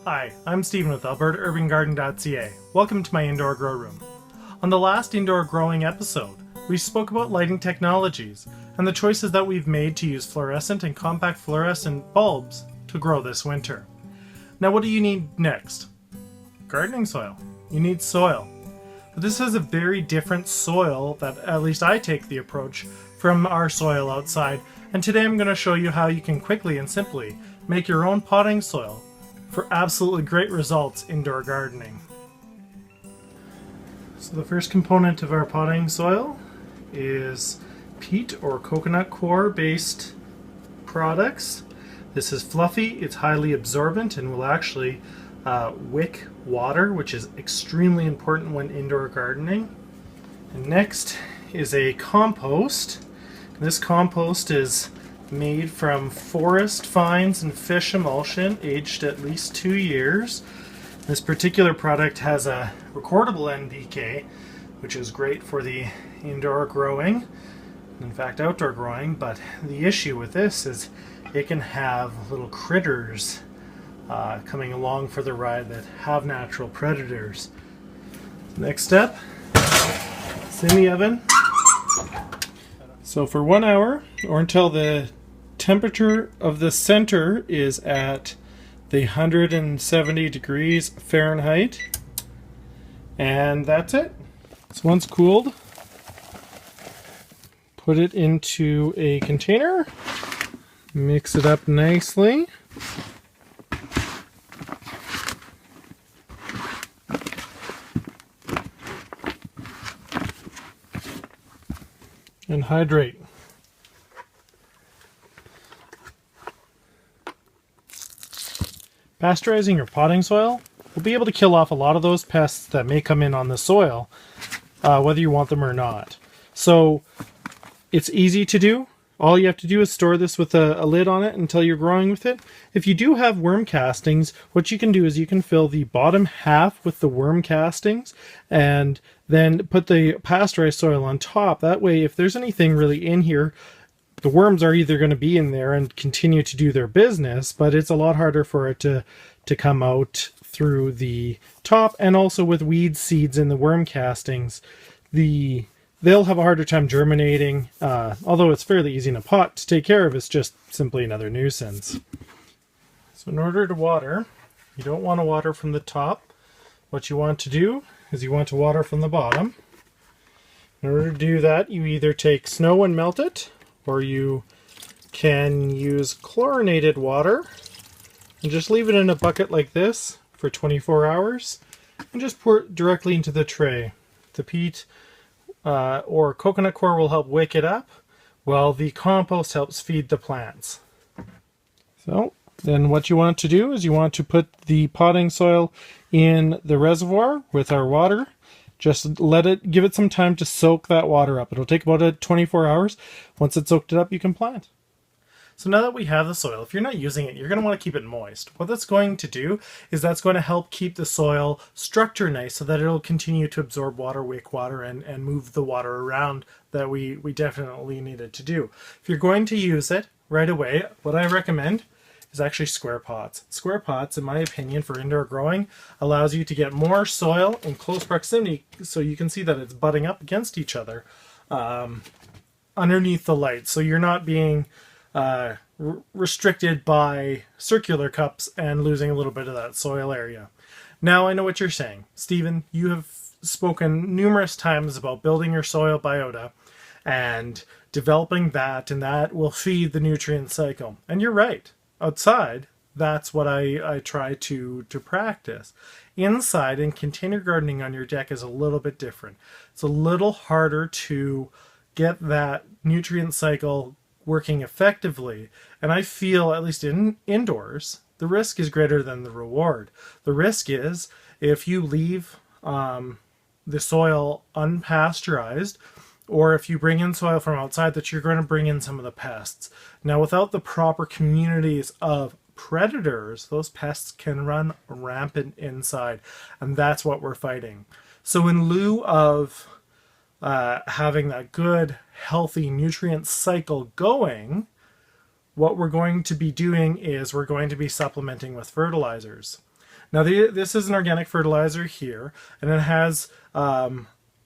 Hi, I'm Stephen with AlbertaUrbanGarden.ca. Welcome to my indoor grow room. On the last indoor growing episode, we spoke about lighting technologies and the choices that we've made to use fluorescent and compact fluorescent bulbs to grow this winter. Now what do you need next? Gardening soil. You need soil. But this is a very different soil that at least I take the approach from our soil outside, and today I'm going to show you how you can quickly and simply make your own potting soil for absolutely great results indoor gardening. So the first component of our potting soil is peat or coconut coir based products. This is fluffy, it's highly absorbent, and will actually wick water, which is extremely important when indoor gardening. And next is a compost. This compost is made from forest fines and fish emulsion, aged at least 2 years. This particular product has a recordable NPK, which is great for the indoor growing, in fact outdoor growing, but the issue with this is it can have little critters coming along for the ride that have natural predators. Next step, it's in the oven. So for 1 hour, or until the temperature of the center is at the 170 degrees Fahrenheit. And that's it. So once cooled, put it into a container, mix it up nicely. And hydrate. Pasteurizing your potting soil will be able to kill off a lot of those pests that may come in on the soil, whether you want them or not. So it's easy to do. All you have to do is store this with a lid on it until you're growing with it. If you do have worm castings, what you can do is you can fill the bottom half with the worm castings and then put the pasteurized soil on top. That way, if there's anything really in here, the worms are either going to be in there and continue to do their business, but it's a lot harder for it to come out through the top. And also with weed seeds in the worm castings, they'll have a harder time germinating, although it's fairly easy in a pot to take care of. It's just simply another nuisance. So in order to water, you don't want to water from the top. What you want to do is you want to water from the bottom. In order to do that, you either take snow and melt it, or you can use chlorinated water and just leave it in a bucket like this for 24 hours and just pour it directly into the tray. The peat or coconut coir will help wick it up, while the compost helps feed the plants. So then what you want to do is you want to put the potting soil in the reservoir with our water. Just give it some time to soak that water up. It'll take about 24 hours. Once it's soaked it up, you can plant. So now that we have the soil, if you're not using it, you're going to want to keep it moist. What that's going to do is that's going to help keep the soil structure nice so that it'll continue to absorb water, wick water, and move the water around that we definitely need it to do. If you're going to use it right away, what I recommend is actually square pots. Square pots, in my opinion, for indoor growing, allows you to get more soil in close proximity, so you can see that it's butting up against each other underneath the light. So you're not being restricted by circular cups and losing a little bit of that soil area. Now I know what you're saying. Stephen, you have spoken numerous times about building your soil biota and developing that, and that will feed the nutrient cycle. And you're right. Outside, that's what I try to practice. Inside, in container gardening on your deck is a little bit different. It's a little harder to get that nutrient cycle working effectively. And I feel, at least indoors, the risk is greater than the reward. The risk is if you leave the soil unpasteurized, or if you bring in soil from outside, that you're going to bring in some of the pests. Now, without the proper communities of predators, those pests can run rampant inside, and that's what we're fighting. So in lieu of having that good, healthy nutrient cycle going, what we're going to be doing is we're going to be supplementing with fertilizers. Now this is an organic fertilizer here, and it has a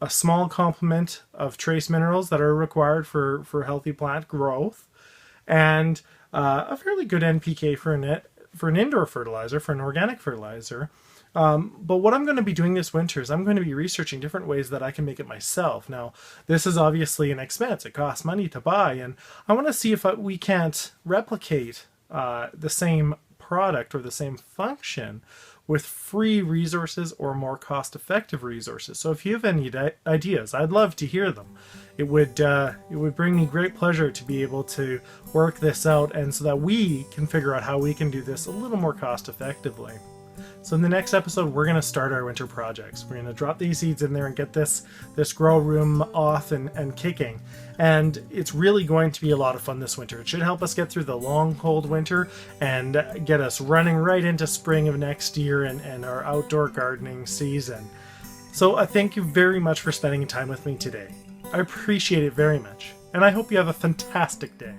small complement of trace minerals that are required for healthy plant growth, and a fairly good NPK for an indoor fertilizer, for an organic fertilizer. But what I'm going to be doing this winter is I'm going to be researching different ways that I can make it myself. Now, this is obviously an expense. It costs money to buy, and I want to see if we can't replicate the same product or the same function with free resources or more cost-effective resources. So if you have any ideas, I'd love to hear them. It would bring me great pleasure to be able to work this out, and so that we can figure out how we can do this a little more cost-effectively. So in the next episode, we're going to start our winter projects. We're going to drop these seeds in there and get this grow room off and kicking. And it's really going to be a lot of fun this winter. It should help us get through the long, cold winter and get us running right into spring of next year and our outdoor gardening season. So I thank you very much for spending time with me today. I appreciate it very much. And I hope you have a fantastic day.